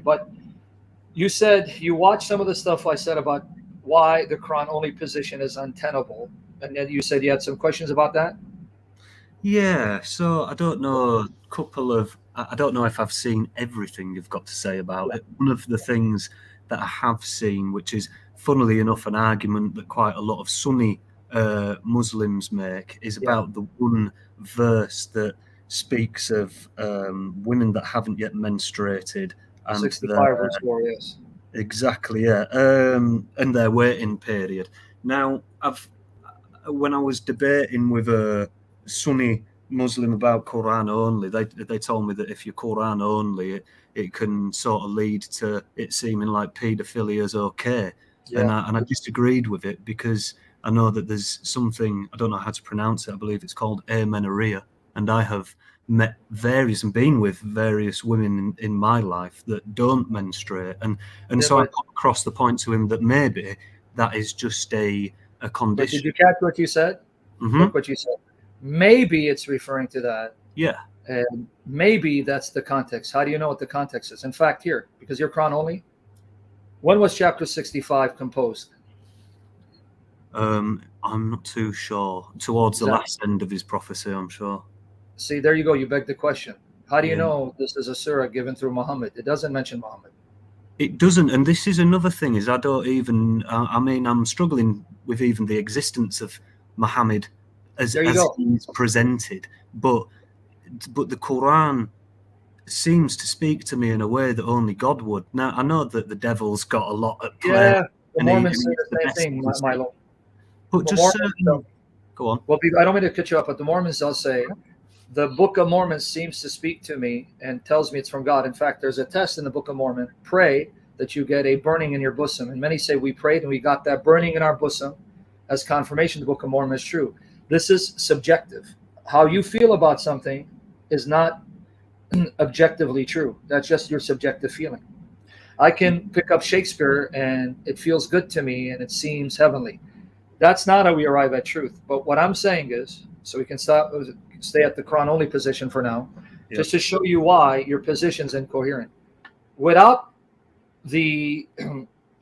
But you said you watched some of the stuff I said about why the Quran only position is untenable, and then you said you had some questions about that. Yeah, so I don't know, I don't know if I've seen everything you've got to say about Yeah. it. One of the things that I have seen, which is funnily enough an argument that quite a lot of Sunni Muslims make, is Yeah. about the one verse that speaks of women that haven't yet menstruated and 65 verse 4, yes. exactly, yeah, and their waiting period. Now, when I was debating with a Sunni Muslim about Quran only, they told me that if you're Quran only, it can sort of lead to it seeming like paedophilia is okay, Yeah. and I disagreed with it because I know that there's something, I don't know how to pronounce it. I believe it's called amenorrhea, and I have met various and been with various women in my life that don't menstruate, and Yeah, so I put across the point to him that maybe that is just a but did condition. you catch what you said? Look what you said. Maybe it's referring to that. Yeah. And maybe that's the context. How do you know what the context is? In fact, here, because you're Quran only, when was chapter 65 composed? I'm not too sure. Towards the Exactly. last end of his prophecy, I'm sure. See, there you go. You beg the question. How do you Yeah. know this is a surah given through Muhammad? It doesn't mention Muhammad. It doesn't, and this is another thing, is I don't even, I mean, I'm struggling with even the existence of Muhammad as There you go. he's presented, but the Quran seems to speak to me in a way that only God would. Now, I know that the devil's got a lot at play, Yeah, the and he Mormons say he's the the same best he thing, can see. Milo. But The just Mormons, certain, go on. well, I don't mean to cut you up, but the Mormons, I'll say, the Book of Mormon seems to speak to me and tells me it's from God. In fact, there's a test in the Book of Mormon. Pray that you get a burning in your bosom. And many say we prayed and we got that burning in our bosom as confirmation the Book of Mormon is true. This is subjective. How you feel about something is not objectively true. That's just your subjective feeling. I can pick up Shakespeare and it feels good to me and it seems heavenly. That's not how we arrive at truth. But what I'm saying is, so we can stay at the Quran only position for now, just to show you why your position's incoherent. Without the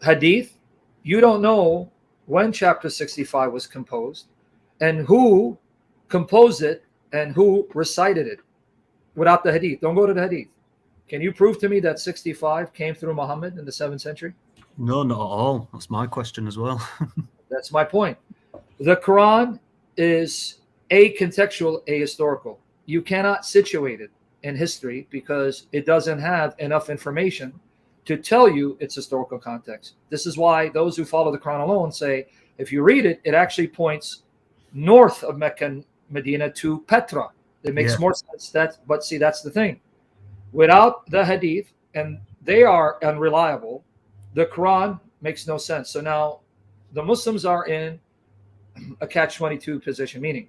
hadith, you don't know when chapter 65 was composed and who composed it and who recited it without the hadith. Don't go to the hadith. Can you prove to me that 65 came through Muhammad in the 7th century? No, not at all. That's my question as well. That's my point. The Quran is acontextual, ahistorical. You cannot situate it in history because it doesn't have enough information to tell you its historical context. This is why those who follow the Quran alone say if you read it, it actually points north of Mecca and Medina to Petra. It makes more sense. But see, that's the thing. Without the hadith, and they are unreliable, the Quran makes no sense. So now the Muslims are in a catch-22 position, meaning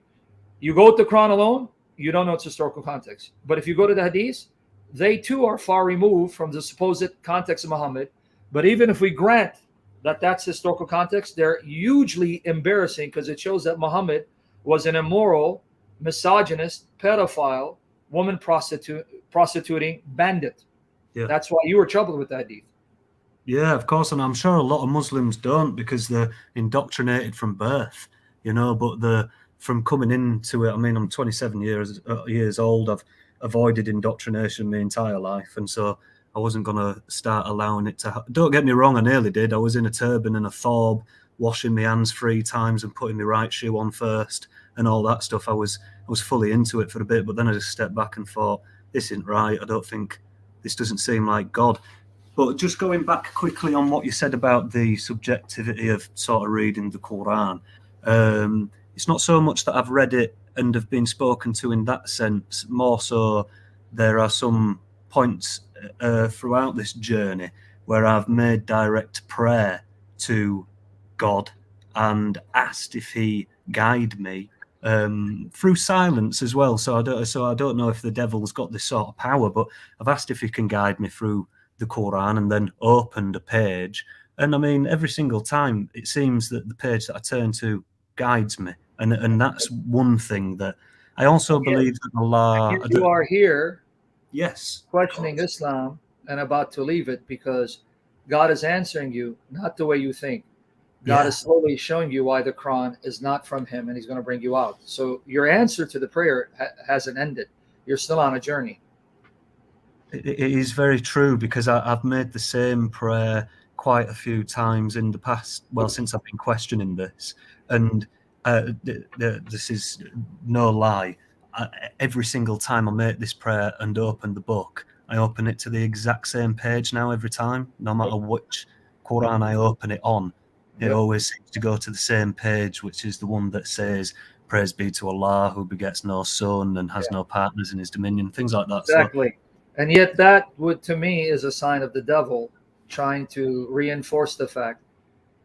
you go with the Quran alone, you don't know its historical context. But if you go to the hadith, they too are far removed from the supposed context of Muhammad. But even if we grant that that's historical context, they're hugely embarrassing because it shows that Muhammad was an immoral, misogynist, pedophile, woman prostituting bandit. Yeah. That's why you were troubled with that hadith. Yeah, of course, and I'm sure a lot of Muslims don't because they're indoctrinated from birth, but from coming into it, I mean, I'm 27 years old. I've avoided indoctrination my entire life, and so I wasn't going to start allowing it to don't get me wrong, I nearly did. I was in a turban and a thobe, washing my hands 3 times and putting my right shoe on first and all that stuff. I was fully into it for a bit, but then I just stepped back and thought, this isn't right. I don't think, this doesn't seem like God. But just going back quickly on what you said about the subjectivity of sort of reading the Quran, it's not so much that I've read it and have been spoken to in that sense. More so, there are some points throughout this journey where I've made direct prayer to God and asked if He guide me through silence as well. So I don't know if the devil's got this sort of power, but I've asked if he can guide me through the Quran and then opened a page. And I mean, every single time it seems that the page that I turn to guides me. And that's one thing that I also believe that Allah. You are here Yes. questioning Islam and about to leave it, because God is answering you not the way you think. God is slowly showing you why the Quran is not from him, and he's going to bring you out. So your answer to the prayer hasn't ended. You're still on a journey. It is very true, because I've made the same prayer quite a few times in the past, well, since I've been questioning this. And this is no lie. Every single time I make this prayer and open the book, I open it to the exact same page now every time, no matter which Quran I open it on. It always seems to go to the same page, which is the one that says, "Praise be to Allah, who begets no son and has no partners in his dominion," things like that. Exactly. And yet that would, to me, is a sign of the devil trying to reinforce the fact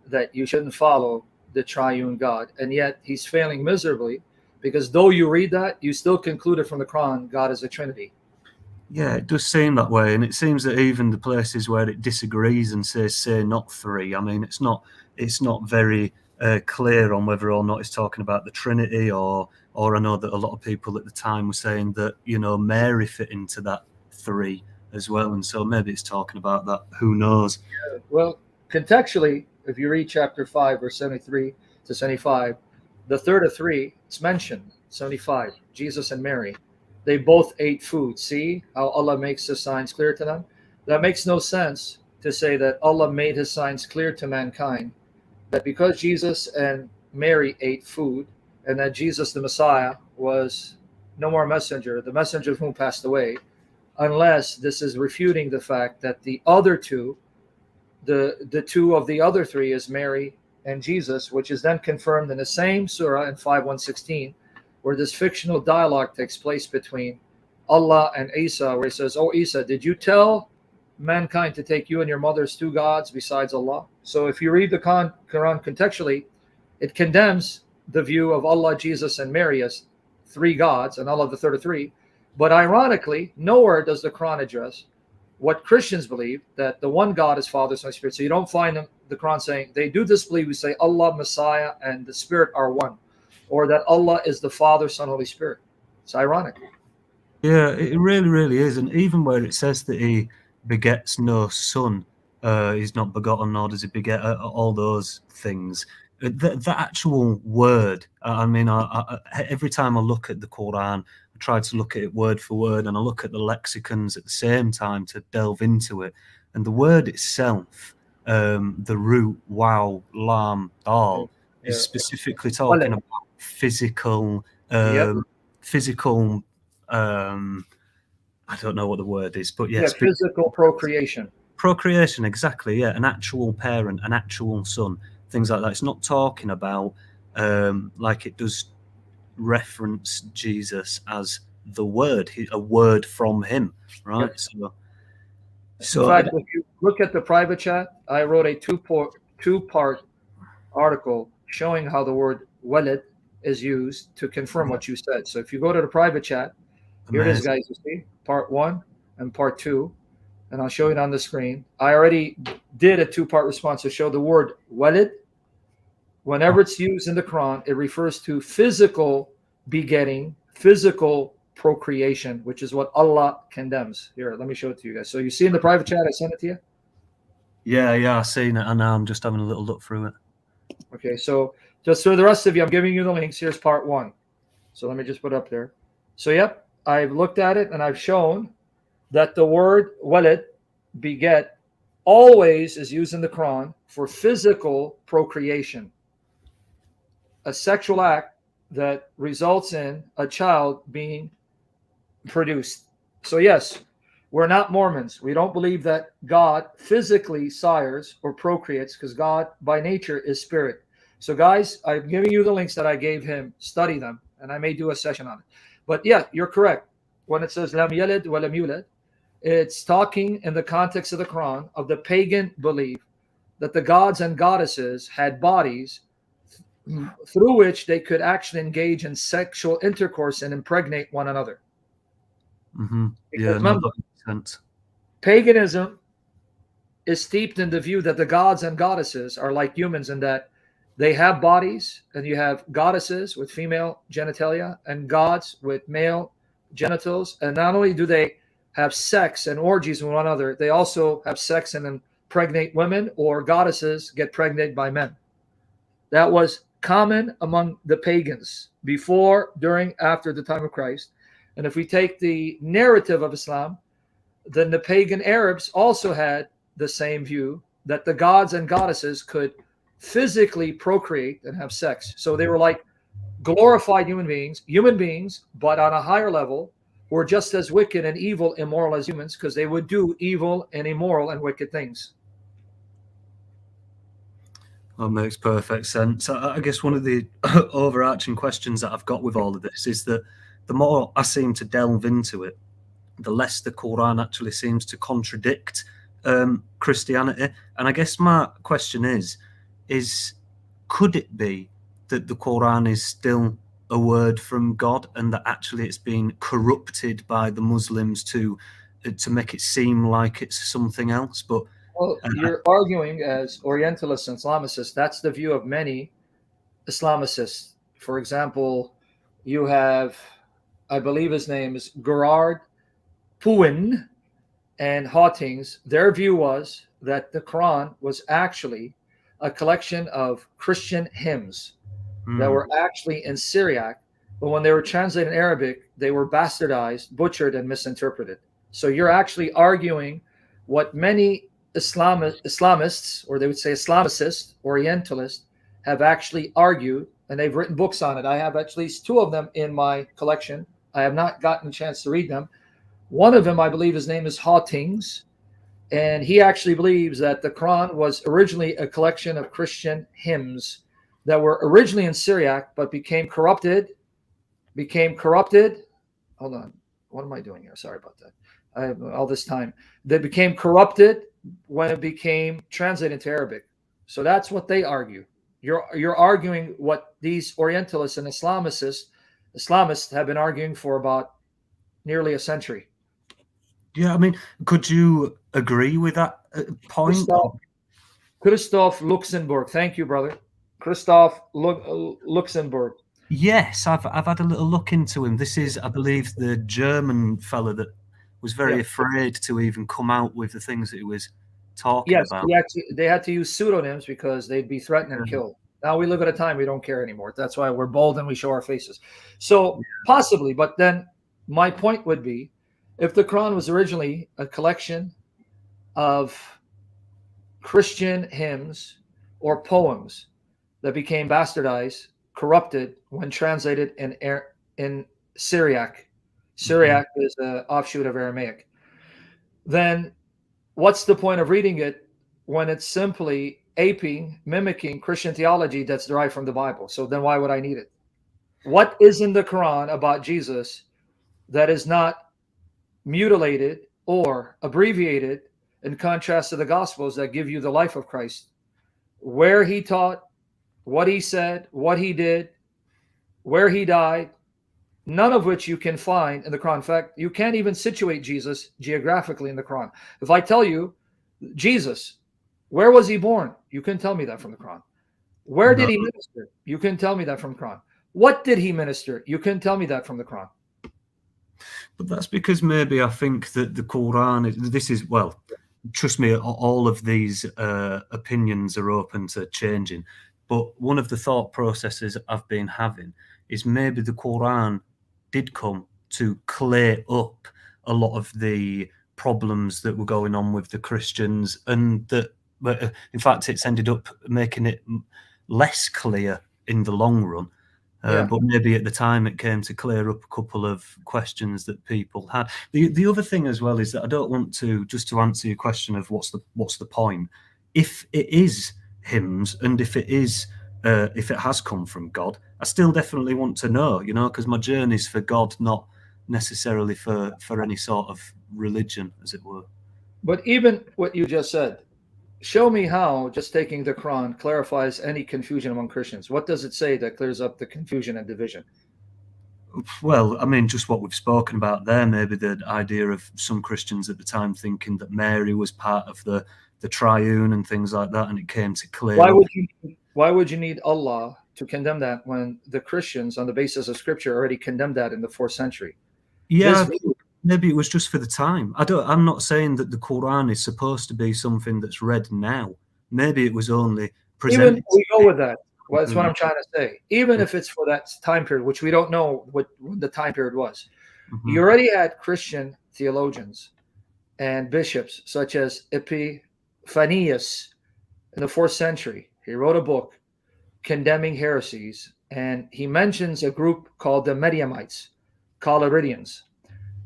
that you shouldn't follow the triune God. And yet he's failing miserably, because though you read that, you still concluded from the Quran God is a Trinity. Yeah, it does seem that way, and it seems that even the places where it disagrees and says "say not three," I mean, it's not very clear on whether or not it's talking about the Trinity, or I know that a lot of people at the time were saying that, you know, Mary fit into that three as well, and so maybe it's talking about that. Who knows? Yeah. Well, contextually, if you read chapter 5, verse 73 to 75, the third of three, it's mentioned, 75, Jesus and Mary. They both ate food. See how Allah makes the signs clear to them? That makes no sense to say that Allah made his signs clear to mankind, that because Jesus and Mary ate food, and that Jesus the Messiah was no more messenger, the messenger of whom passed away, unless this is refuting the fact that the other two, the two of the other three, is Mary and Jesus, which is then confirmed in the same surah in 5:116, where this fictional dialogue takes place between Allah and Isa, where he says, "Oh Isa, did you tell mankind to take you and your mother as two gods besides Allah?" So if you read the Quran contextually, it condemns the view of Allah, Jesus, and Mary as three gods, and Allah the third of three. But ironically, nowhere does the Quran address what Christians believe, that the one God is Father, Son, and Spirit. So you don't find the Quran saying, they do disbelieve, we say Allah, Messiah, and the Spirit are one, or that Allah is the Father, Son, Holy Spirit. It's ironic. Yeah, it really, really is. And even where it says that he begets no son, he's not begotten, nor does he beget, all those things. The actual word, I mean, every time I look at the Quran, I try to look at it word for word, and I look at the lexicons at the same time to delve into it. And the word itself, the root, wow, lam, dal, is specifically talking about physical, physical, I don't know what the word is, but yes, physical procreation. Procreation, exactly. Yeah, an actual parent, an actual son, things like that. It's not talking about like it does reference Jesus as the word, a word from him, right? So in fact, if you look at the private chat, I wrote a two-part article showing how the word walad is used to confirm what you said. So if you go to the private chat, here it is, guys. You see part 1 and part 2, and I'll show it on the screen. I already did a two-part response to show the word walad. Whenever it's used in the Quran, it refers to physical begetting, physical procreation, which is what Allah condemns. Here, let me show it to you guys. So you see in the private chat, I sent it to you? Yeah, I've seen it, and now I'm just having a little look through it. Okay, so just for the rest of you, I'm giving you the links. Here's part 1. So let me just put it up there. So yep, I've looked at it, and I've shown that the word walad, beget, always is used in the Quran for physical procreation, a sexual act that results in a child being produced. So yes, we're not Mormons. We don't believe that God physically sires or procreates, because God by nature is spirit. So guys, I'm giving you the links that I gave him. Study them, and I may do a session on it. But yeah, you're correct. When it says lam yalid wa lam yulad, it's talking in the context of the Quran of the pagan belief that the gods and goddesses had bodies through which they could actually engage in sexual intercourse and impregnate one another. Mm-hmm. Because remember, sense. Paganism is steeped in the view that the gods and goddesses are like humans, in that they have bodies, and you have goddesses with female genitalia and gods with male genitals. And not only do they have sex and orgies with one another, they also have sex and impregnate women, or goddesses get pregnant by men. That was common among the pagans before, during, after the time of Christ. And if we take the narrative of Islam, then the pagan Arabs also had the same view, that the gods and goddesses could physically procreate and have sex. So they were like glorified human beings, but on a higher level, were just as wicked and evil, immoral as humans, because they would do evil and immoral and wicked things. That makes perfect sense. I guess one of the overarching questions that I've got with all of this is that the more I seem to delve into it, the less the Qur'an actually seems to contradict Christianity. And I guess my question is could it be that the Qur'an is still a word from God, and that actually it's been corrupted by the Muslims to make it seem like it's something else? But well, you're arguing as Orientalists and Islamicists. That's the view of many Islamicists. For example, you have, I believe his name is Gerard Puin and Hawtings. Their view was that the Quran was actually a collection of Christian hymns that were actually in Syriac, but when they were translated in Arabic, they were bastardized, butchered, and misinterpreted. So you're actually arguing what many Islamists, or they would say Islamicists, Orientalists, have actually argued, and they've written books on it. I have at least 2 of them in my collection. I have not gotten a chance to read them. One of them, I believe his name is Hawtings, and he actually believes that the Quran was originally a collection of Christian hymns that were originally in Syriac, but became corrupted. Hold on. What am I doing here? Sorry about that. I have all this time. They became corrupted when it became translated into Arabic. So that's what they argue. You're arguing what these Orientalists and Islamists have been arguing for about nearly a century. Yeah, I mean, could you agree with that point? Christoph Luxemburg. Thank you, brother. Christoph Luxemburg. Yes, I've had a little look into him. This is, I believe, the German fella that was very afraid to even come out with the things that he was talking about. Yes, they had to use pseudonyms because they'd be threatened and killed. Now we live at a time we don't care anymore. That's why we're bold and we show our faces. So possibly, but then my point would be, if the Quran was originally a collection of Christian hymns or poems that became bastardized, corrupted when translated in Syriac. Syriac is an offshoot of Aramaic. Then what's the point of reading it when it's simply mimicking Christian theology that's derived from the Bible? So then why would I need it? What is in the Quran about Jesus that is not mutilated or abbreviated in contrast to the Gospels that give you the life of Christ, where he taught, what he said, what he did, where he died, none of which you can find in the Quran. In fact, you can't even situate Jesus geographically in the Quran. If I tell you, Jesus, where was he born? You couldn't tell me that from the Quran. Where did he minister? You couldn't tell me that from the Quran. What did he minister? You couldn't tell me that from the Quran. But that's because maybe I think that the Quran, well, trust me, all of these opinions are open to changing. But one of the thought processes I've been having is maybe the Quran did come to clear up a lot of the problems that were going on with the Christians, and that, in fact, it's ended up making it less clear in the long run. But maybe at the time it came to clear up a couple of questions that people had. The other thing as well is that I don't want to, just to answer your question of what's the point, if it is hymns and if it has come from God, I still definitely want to know, because my journey's for God, not necessarily for any sort of religion, as it were. But even what you just said, show me how just taking the Quran clarifies any confusion among Christians. What does it say that clears up the confusion and division? Well, I mean, just what we've spoken about there, maybe the idea of some Christians at the time thinking that Mary was part of the triune and things like that, and it came to clear up. Why would you need Allah to condemn that when the Christians, on the basis of Scripture, already condemned that in the 4th century? Yeah, maybe it was just for the time. I'm not saying that the Quran is supposed to be something that's read now. Maybe it was only Even presented. we go with that. Well, that's what Mm, I'm trying to say. Even yeah. if it's for that time period, which we don't know what the time period was. You Mhm. already had Christian theologians and bishops such as Epiphanius in the 4th century. He wrote a book condemning heresies, and he mentions a group called the Mediamites, Collyridians,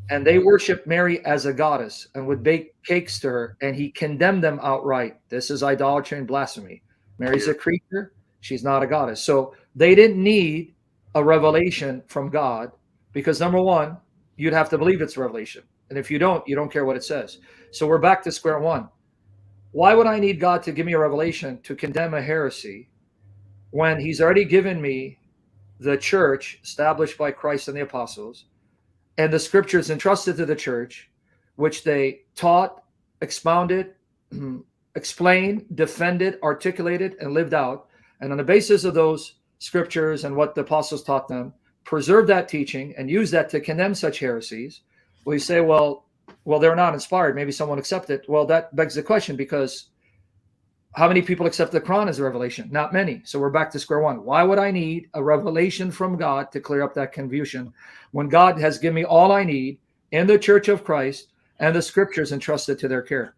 and they worshiped Mary as a goddess and would bake cakes to her, and he condemned them outright. This is idolatry and blasphemy. Mary's a creature, she's not a goddess. So they didn't need a revelation from God because, number one, you'd have to believe it's a revelation. And if you don't care what it says. So we're back to square one. Why would I need God to give me a revelation to condemn a heresy when he's already given me the church established by Christ and the apostles and the scriptures entrusted to the church, which they taught, expounded, explained, defended, articulated, and lived out. And on the basis of those scriptures and what the apostles taught them, preserve that teaching and use that to condemn such heresies. We say, well, they're not inspired. Maybe someone accept it. Well, that begs the question, because how many people accept the Quran as a revelation? Not many. So we're back to square one. Why would I need a revelation from God to clear up that confusion when God has given me all I need in the Church of Christ and the scriptures entrusted to their care?